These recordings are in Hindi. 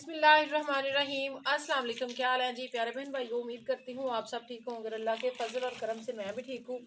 बिस्मिल्लाहिर्रहमानिर्रहीम। अस्सलाम वालेकुम। क्या हाल है जी प्यारे बहन भाई, उम्मीद करती हूँ आप सब ठीक होंगे। अल्लाह के फजल और करम से मैं भी ठीक हूँ।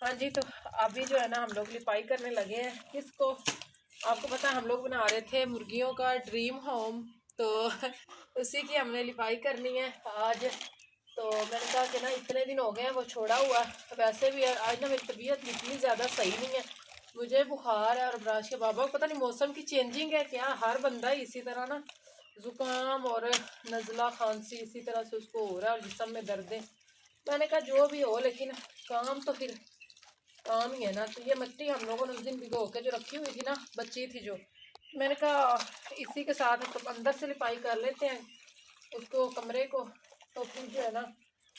हाँ जी, तो अभी जो है ना हम लोग लिपाई करने लगे हैं। किसको आपको पता है, हम लोग बना रहे थे मुर्गियों का ड्रीम होम, तो उसी की हमने लिपाई करनी है आज। तो मैंने कहा कि ना इतने दिन हो गए हैं वो छोड़ा हुआ। वैसे भी आज ना मेरी तबीयत इतनी ज़्यादा सही नहीं है, मुझे बुखार है और ब्राश के बाबा पता नहीं मौसम की चेंजिंग है क्या, हर बंदा ही इसी तरह ना ज़ुकाम और नज़ला खांसी इसी तरह से उसको हो रहा है और जिस्म में दर्द है। मैंने कहा जो भी हो, लेकिन काम तो फिर काम ही है ना। तो ये मट्टी हम लोगों ने उस दिन भिगो के जो रखी हुई थी ना, बची थी जो, मैंने कहा इसी के साथ तो अंदर से लिपाई कर लेते हैं उसको कमरे को। तो फिर जो है ना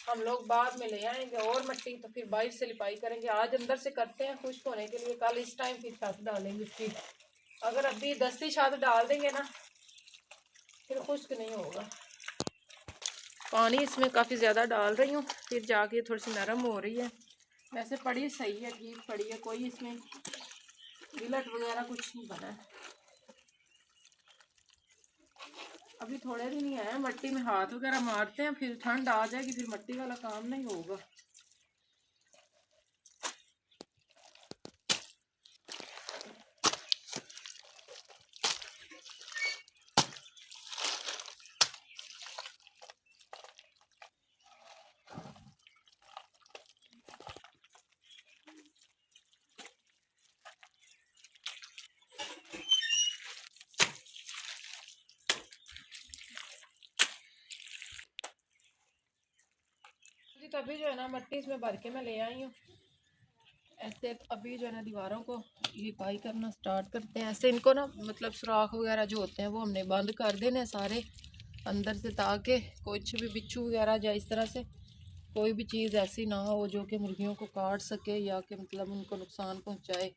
हम लोग बाद में ले आएंगे और मट्टी, तो फिर बाहर से लिपाई करेंगे। आज अंदर से करते हैं खुश्क होने के लिए, कल इस टाइम फिर छत डालेंगे उसकी। अगर अभी दस्ती छत डाल देंगे ना फिर खुश्क नहीं होगा। पानी इसमें काफ़ी ज़्यादा डाल रही हूँ, फिर जाके थोड़ी सी नरम हो रही है। वैसे पड़ी सही है, ठीक पड़ी है, कोई इसमें गिलट वगैरह कुछ नहीं बना है। अभी थोड़े दिन ही है, मट्टी में हाथ वगैरह मारते हैं, फिर ठंड आ जाएगी, फिर मट्टी वाला काम नहीं होगा। जी, तो अभी जो है ना मट्टी इसमें भर के मैं ले आई हूँ ऐसे। अभी जो है ना दीवारों को लिपाई करना स्टार्ट करते हैं ऐसे। इनको ना मतलब सुराख वगैरह जो होते हैं वो हमने बंद कर देने सारे अंदर से, ताकि कुछ भी बिच्छू वगैरह या इस तरह से कोई भी चीज़ ऐसी ना हो जो कि मुर्गियों को काट सके या कि मतलब उनको नुकसान पहुंचाए।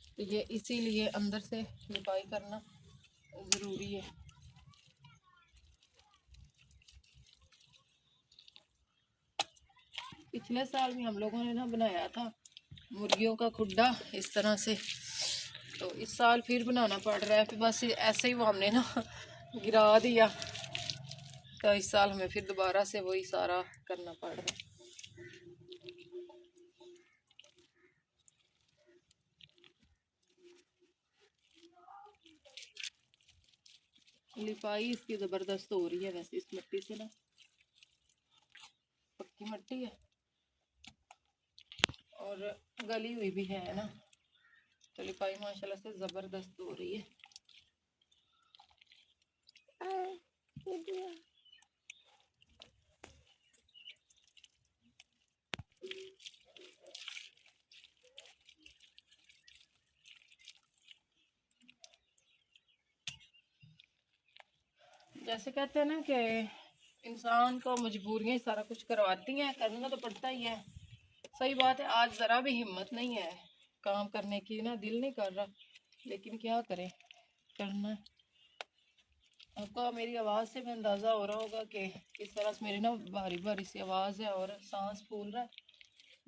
तो ये इसीलिए अंदर से लिपाई करना ज़रूरी है। पिछले साल भी हम लोगों ने ना बनाया था मुर्गियों का खुड्डा इस तरह से, तो इस साल फिर बनाना पड़ रहा है। फिर बस ऐसे ही वो हमने ना गिरा दिया, तो इस साल हमें फिर दोबारा से वही सारा करना पड़ रहा है। लिपाई इसकी ज़बरदस्त हो रही है वैसे इस मिट्टी से ना, पक्की मिट्टी है और गली हुई भी है ना, तो लिपाई माशाल्लाह से ज़बरदस्त हो रही है। जैसे कहते हैं ना कि इंसान को मजबूरियाँ सारा कुछ करवाती हैं, करना तो पड़ता ही है। सही बात है, आज ज़रा भी हिम्मत नहीं है काम करने की ना, दिल नहीं कर रहा, लेकिन क्या करें, करना है। आपको मेरी आवाज़ से भी अंदाज़ा हो रहा होगा कि किस तरह से मेरी ना भारी भारी सी आवाज़ है और सांस फूल रहा है।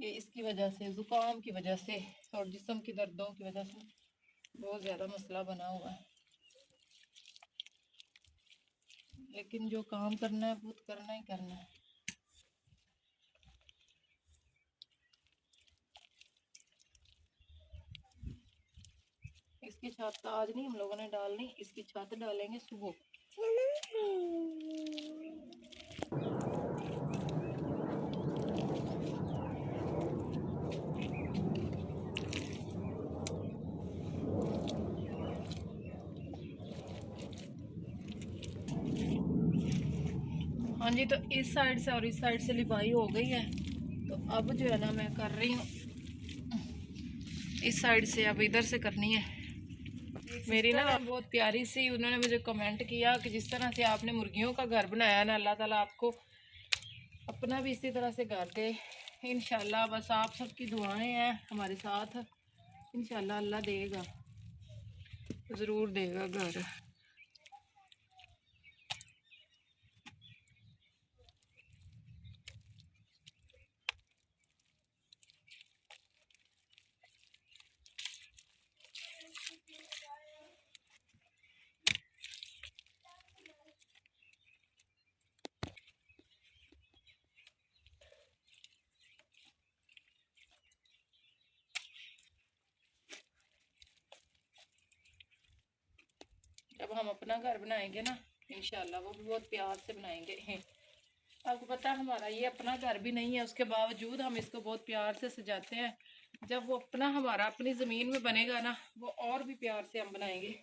ये इसकी वजह से, ज़ुकाम की वजह से और जिस्म की दर्दों की वजह से बहुत ज़्यादा मसला बना हुआ है। लेकिन जो काम करना है वो तो करना ही करना है। इसकी छत आज नहीं हम लोगों ने डालनी, इसकी छत डालेंगे सुबह। हाँ जी, तो इस साइड से और इस साइड से लिपाई हो गई है। तो अब जो है ना मैं कर रही हूँ इस साइड से, अब इधर से करनी है। मेरी ना बहुत प्यारी सी, उन्होंने मुझे कमेंट किया कि जिस तरह से आपने मुर्गियों का घर बनाया ना, अल्लाह ताला आपको अपना भी इसी तरह से घर दे इंशाल्लाह। बस आप सबकी दुआएं हैं हमारे साथ, इंशाल्लाह अल्लाह देगा, ज़रूर देगा घर। हम अपना घर बनाएंगे ना इंशाल्लाह, वो भी बहुत प्यार से बनाएंगे। आपको पता है हमारा ये अपना घर भी नहीं है, उसके बावजूद हम इसको बहुत प्यार से सजाते हैं। जब वो अपना हमारा अपनी ज़मीन में बनेगा ना, वो और भी प्यार से हम बनाएंगे।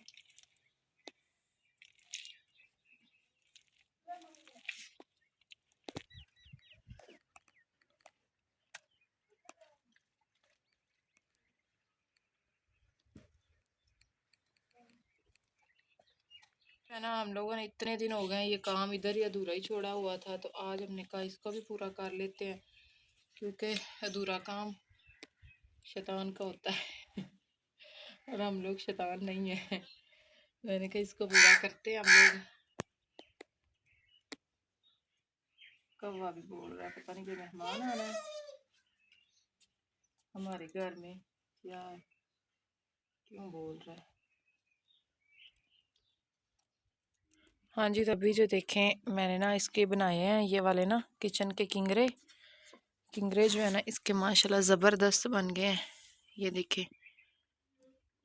है ना, हम लोगों ने इतने दिन हो गए ये काम इधर ही अधूरा ही छोड़ा हुआ था, तो आज हमने कहा इसको भी पूरा कर लेते हैं, क्योंकि अधूरा काम शैतान का होता है और हम लोग शैतान नहीं है। मैंने कहा इसको पूरा करते हैं हम लोग। कौवा भी बोल रहा है, पता नहीं कोई मेहमान आना है हमारे घर में, या क्यों बोल रहा है। हाँ जी, तभी जो देखें मैंने ना इसके बनाए हैं ये वाले ना किचन के किंगरे। किंगरे जो है ना इसके माशाल्लाह ज़बरदस्त बन गए हैं, ये देखें।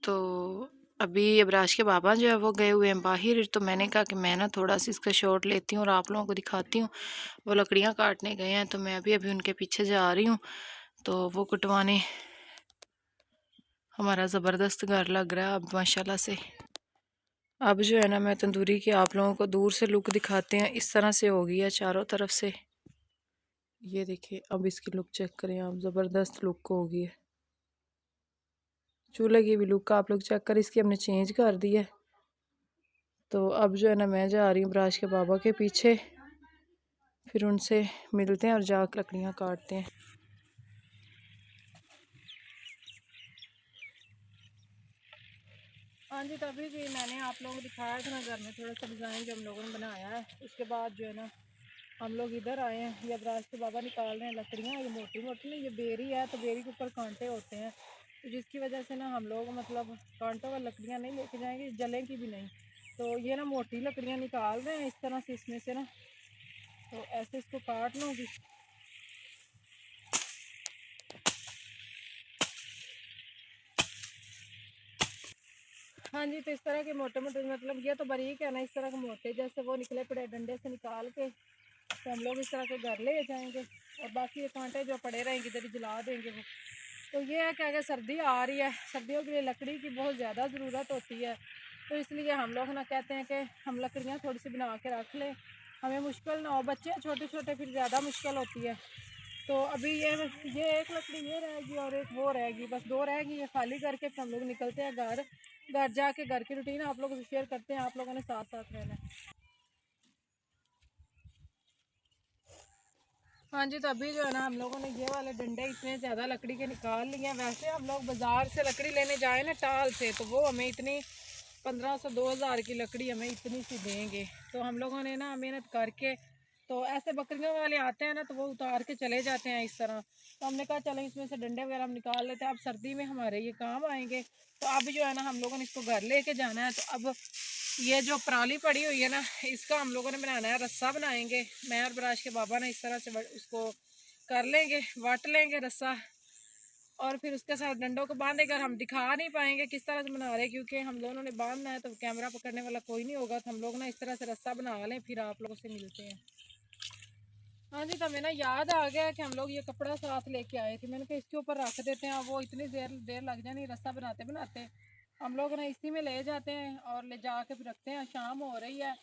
तो अभी अबराज के बाबा जो है वो गए हुए हैं बाहर, तो मैंने कहा कि मैं ना थोड़ा सा इसका शॉट लेती हूँ और आप लोगों को दिखाती हूँ। वो लकड़ियाँ काटने गए हैं, तो मैं अभी उनके पीछे जा रही हूँ। तो वो कटवाने, हमारा ज़बरदस्त घर लग रहा है अब माशाल्लाह से। अब जो है ना मैं तंदूरी की आप लोगों को दूर से लुक दिखाते हैं, इस तरह से हो गई है चारों तरफ से। ये देखिए, अब इसकी लुक चेक करें आप, ज़बरदस्त लुक होगी है। चूल्हे की भी लुक आप लोग चेक कर, इसकी हमने चेंज कर दी है। तो अब जो है ना मैं जा रही हूँ बराज के बाबा के पीछे, फिर उनसे मिलते हैं और जाकर लकड़ियाँ काटते हैं। हाँ जी, तभी भी मैंने आप लोगों को दिखाया था ना घर में थोड़ा सा डिज़ाइन जो हम लोगों ने बनाया है। उसके बाद जो है ना हम लोग इधर आए हैं, ये बराज के बाबा निकाल रहे हैं लकड़ियाँ। ये मोटी मोटी नहीं, ये बेरी है, तो बेरी के ऊपर कांटे होते हैं, तो जिसकी वजह से ना हम लोग मतलब कांटों वाली लकड़ियाँ नहीं लेके जाएंगे, जलेंगी भी नहीं। तो ये ना मोटी लकड़ियाँ निकाल रहे हैं इस तरह से इसमें से ना, तो ऐसे इसको काट लूँगी। हाँ जी, तो इस तरह के मोटे मोटे मतलब ये तो बारीक है ना, इस तरह के मोटे जैसे वो निकले पड़े डंडे से निकाल के, तो हम लोग इस तरह के घर ले जाएंगे और बाकी ये कांटे जो पड़े रहेंगे इधर ही जला देंगे वो। तो ये है कि अगर सर्दी आ रही है, सर्दियों के लिए लकड़ी की बहुत ज़्यादा ज़रूरत होती है, तो इसलिए हम लोग ना कहते हैं कि हम लकड़ियाँ थोड़ी सी बना के रख लें, हमें मुश्किल ना हो। बच्चे छोटे छोटे फिर ज़्यादा मुश्किल होती है। तो अभी ये एक लकड़ी ये रहेगी और एक वो रहेगी, बस दो रहेगी। ये खाली करके फिर हम लोग निकलते हैं घर। घर जाके घर की रूटीन आप लोगों से शेयर करते हैं, आप लोगों ने साथ साथ रहना है। हाँ जी, तो अभी जो है ना हम लोगों ने ये वाले डंडे इतने ज़्यादा लकड़ी के निकाल लिए हैं। वैसे हम लोग बाज़ार से लकड़ी लेने जाए ना टाल से, तो वो हमें इतनी 1500-2000 की लकड़ी हमें इतनी सी देंगे। तो हम लोगों ने ना मेहनत करके, तो ऐसे बकरियों वाले आते हैं ना तो वो उतार के चले जाते हैं इस तरह। तो हमने कहा चलो इसमें से डंडे वगैरह हम निकाल लेते हैं, अब सर्दी में हमारे ये काम आएंगे। तो अब जो है ना हम लोगों ने इसको घर लेके जाना है। तो अब ये जो पराली पड़ी हुई है ना, इसका हम लोगों ने बनाना है, रस्सा बनाएंगे। मैं और बराज के बाबा ने इस तरह से उसको कर लेंगे, वाट लेंगे रस्सा, और फिर उसके साथ डंडों को बांधेगा। हम दिखा नहीं पाएंगे किस तरह से बना रहे हैं, क्योंकि हम दोनों ने बांधना है, तो कैमरा पकड़ने वाला कोई नहीं होगा। तो हम लोग ना इस तरह से रस्सा बना लें, फिर आप लोगों से मिलते हैं। हाँ जी, तो हमें ना याद आ गया कि हम लोग ये कपड़ा साथ लेके आए थे। मैंने कहा इसके ऊपर रख देते हैं, वो इतनी देर देर लग जानी रस्सा बनाते बनाते। हम लोग ना इसी में ले जाते हैं और ले जाके फिर रखते हैं। शाम हो रही है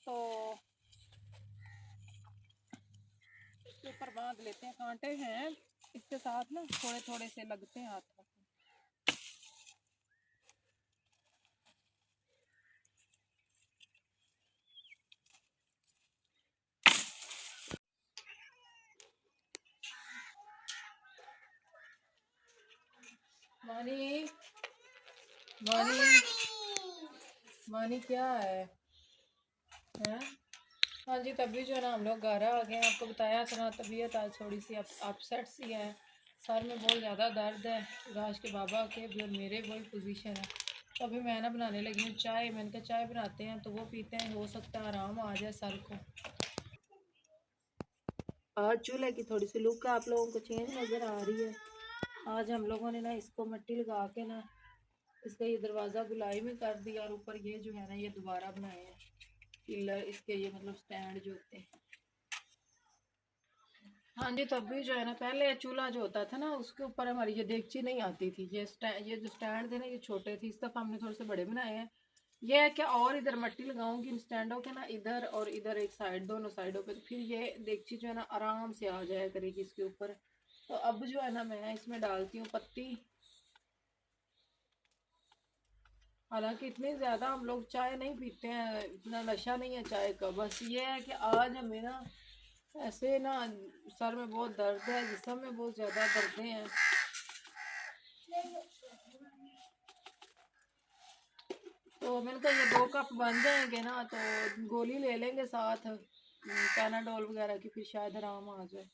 तो इसके ऊपर बांध लेते हैं। कांटे हैं इसके साथ ना, थोड़े थोड़े से लगते हैं हाथों। मानी, मानी, मानी क्या है? हाँ जी, तभी जो है ना हम लोग घर आ गए। आपको बताया था ना, तबीयत आज थोड़ी सी अपसेट सी है, सर में बहुत ज़्यादा दर्द है। राज के बाबा के भी और मेरे वही पोजीशन है। तो अभी मैं ना बनाने लगी हूँ चाय। मैंने कहा चाय बनाते हैं तो वो पीते हैं, हो सकता है आराम आ जाए सर को। आज चूल्हे की थोड़ी सी लुक आप लोगों को चेंज नज़र आ रही है। आज हम लोगों ने ना इसको मिट्टी लगा के ना इसका ये दरवाज़ा गुलाई में कर दिया और ऊपर ये जो है ना ये दोबारा बनाए हैं पिलर इसके, ये मतलब स्टैंड जो होते हैं। हाँ जी, तो अभी जो है ना पहले चूल्हा जो होता था ना उसके ऊपर हमारी ये देगची नहीं आती थी। ये जो स्टैंड थे ना ये छोटे थे, इस दफ़ा हमने थोड़े से बड़े बनाए हैं। ये है क्या, और इधर मट्टी लगाऊंगी इन स्टैंडों के ना, इधर और इधर एक साइड, दोनों साइडों पे, तो फिर ये देगची जो है ना आराम से आ जाया करेगी इसके ऊपर। तो अब जो है ना मैं इसमें डालती हूँ पत्ती। हालांकि इतनी ज़्यादा हम लोग चाय नहीं पीते हैं, इतना नशा नहीं है चाय का, बस ये है कि आज हमें ना ऐसे ना सर में बहुत दर्द है, जिस्म में बहुत ज़्यादा दर्द हैं। तो मैंने कहा ये 2 कप बन जाएंगे ना तो गोली ले लेंगे साथ पैनाडोल वगैरह की, फिर शायद आराम आ जाए।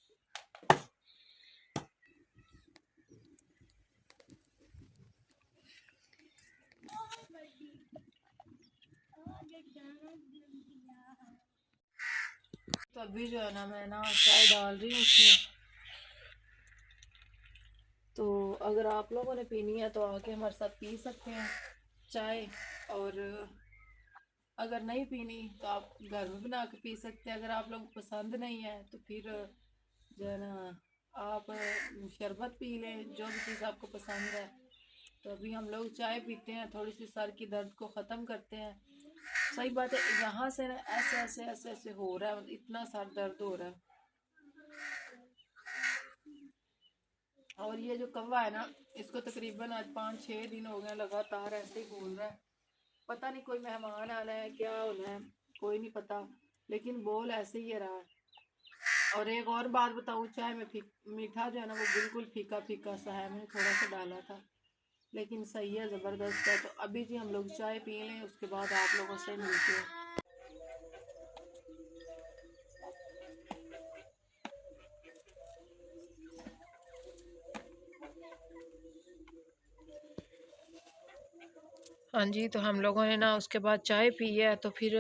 तो अभी जो है ना मैं ना चाय डाल रही हूँ उसमें। तो अगर आप लोगों ने पीनी है तो आके हमारे साथ पी सकते हैं चाय, और अगर नहीं पीनी तो आप घर में बना के पी सकते हैं। अगर आप लोग पसंद नहीं है तो फिर जो है ना आप शरबत पी लें, जो भी चीज़ आपको पसंद है। तो अभी हम लोग चाय पीते हैं, थोड़ी सी सर की दर्द को ख़त्म करते हैं। सही बात है, यहाँ से ना ऐसे ऐसे ऐसे ऐसे हो रहा है, मतलब इतना सर दर्द हो रहा है। और ये जो कौवा है ना इसको तकरीबन आज 5-6 दिन हो गए लगातार ऐसे ही बोल रहा है। पता नहीं कोई मेहमान आना है, क्या होना है, कोई नहीं पता, लेकिन बोल ऐसे ही रहा है। और एक और बात बताऊँ, चाय में मीठा जो है ना वो बिल्कुल फीका फीका सा है, मैंने थोड़ा सा डाला था, लेकिन सही है, ज़बरदस्त है। तो अभी जी हम लोग चाय पी लें, उसके बाद आप लोगों से मिलते हैं। हाँ जी, तो हम लोगों ने ना उसके बाद चाय पी है, तो फिर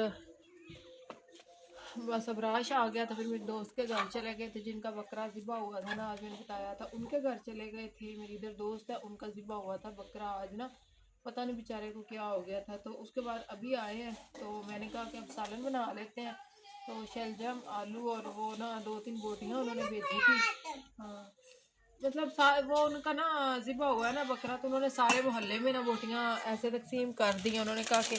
बस अब राश आ गया, तो फिर मेरे दोस्त के घर चले गए थे जिनका बकरा ज़िबा हुआ था ना, आज मैंने बताया था, उनके घर चले गए थे। मेरी इधर दोस्त है, उनका ज़िबा हुआ था बकरा आज ना, पता नहीं बेचारे को क्या हो गया था। तो उसके बाद अभी आए हैं, तो मैंने कहा कि अब सालन बना लेते हैं। तो शलजम, आलू और वो ना 2-3 बोटियाँ उन्होंने भेजी थी। हाँ, मतलब वो उनका ना ज़िबा हुआ है ना बकरा, तो उन्होंने सारे मोहल्ले में ना बोटियाँ ऐसे तकसीम कर दी। उन्होंने कहा कि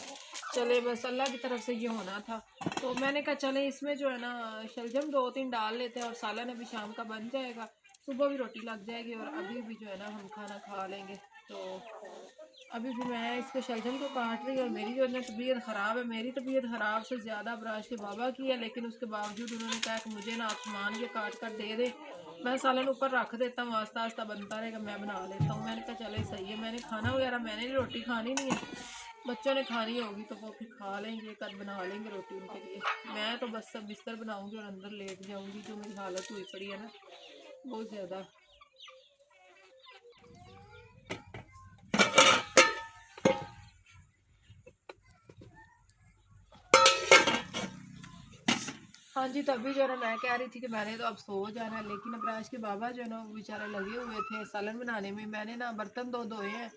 चले बस अल्लाह की तरफ से ये होना था। तो मैंने कहा चले इसमें जो है ना शलजम 2-3 डाल लेते हैं, और सालन अभी शाम का बन जाएगा, सुबह भी रोटी लग जाएगी, और अभी भी जो है ना हम खाना खा लेंगे। तो अभी भी मैं इसको शलजम को काट रही हूँ, और मेरी जो है ना तबीयत ख़राब है, मेरी तबीयत ख़राब से ज़्यादा अबराज के बाबा की है, लेकिन उसके बावजूद उन्होंने कहा कि मुझे ना आप सामान ये काट कर दे दे, मैं सालन ऊपर रख देता हूँ, आस्ता आस्ता बनता रहेगा, मैं बना लेता हूँ। मैंने कहा चले सही है, मैंने खाना वगैरह, मैंने रोटी खानी नहीं है, बच्चों ने खानी होगी तो वो फिर खा लेंगे, कल बना लेंगे रोटी उनके लिए। मैं तो बस सब बिस्तर बनाऊंगी और अंदर लेट जाऊंगी, जो मेरी हालत हुई पड़ी है ना बहुत ज़्यादा। हाँ जी, तो अभी जो है ना मैं कह रही थी कि मैंने तो अब सो जाना है, लेकिन अबराज के बाबा जो है ना वो बेचारे लगे हुए थे सालन बनाने में। मैंने ना बर्तन धोए हैं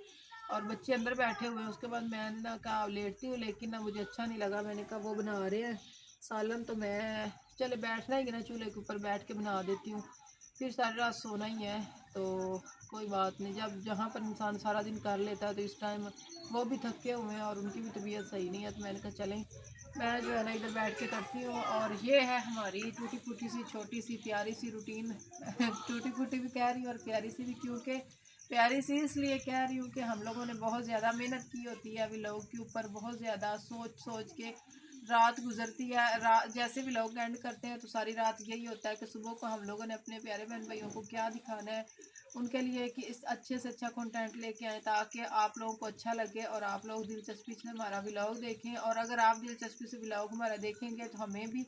और बच्चे अंदर बैठे हुए हैं। उसके बाद मैंने ना कहा लेटती हूँ, लेकिन ना मुझे अच्छा नहीं लगा, मैंने कहा वो बना रहे हैं सालन, तो मैं चले बैठना ही ना चूल्हे के ऊपर बैठ के बना देती हूँ, फिर सारी रात सोना ही है। तो कोई बात नहीं, जब जहाँ पर इंसान सारा दिन कर लेता है, तो इस टाइम वो भी थके हुए हैं और उनकी भी तबीयत सही नहीं है, तो मैंने कहा चलें मैं जो है ना इधर बैठ के करती हूँ। और ये है हमारी टूटी फूटी सी छोटी सी प्यारी सी रूटीन टूटी फूटी भी कह रही हूँ और प्यारी सी भी, क्योंकि प्यारी सी इसलिए कह रही हूँ कि हम लोगों ने बहुत ज़्यादा मेहनत की होती है अभी लोगों के ऊपर, बहुत ज़्यादा सोच सोच के रात गुजरती है। जैसे भी लोग एंड करते हैं तो सारी रात यही होता है कि सुबह को हम लोगों ने अपने प्यारे बहन भाइयों को क्या दिखाना है, उनके लिए कि इस अच्छे से अच्छा कंटेंट लेके आए, ताकि आप लोगों को अच्छा लगे और आप लोग दिलचस्पी से हमारा व्लॉग देखें। और अगर आप दिलचस्पी से व्लॉग हमारा देखेंगे तो हमें भी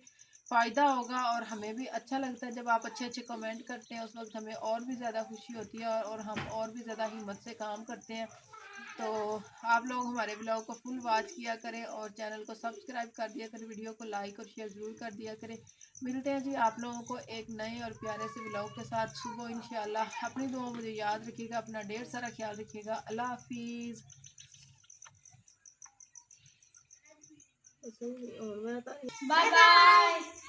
फ़ायदा होगा, और हमें भी अच्छा लगता है जब आप अच्छे अच्छे कमेंट करते हैं, उस वक्त हमें और भी ज़्यादा खुशी होती है, और हम और भी ज़्यादा हिम्मत से काम करते हैं। तो आप लोग हमारे ब्लॉग को फुल वॉच किया करें और चैनल को सब्सक्राइब कर दिया करें, वीडियो को लाइक और शेयर ज़रूर कर दिया करें। मिलते हैं जी आप लोगों को एक नए और प्यारे से ब्लॉग के साथ सुबह इंशाल्लाह। अपनी दुआ मुझे याद रखिएगा, अपना ढेर सारा ख्याल रखिएगा। अल्लाह हाफिज़। और मैं बाय बाय।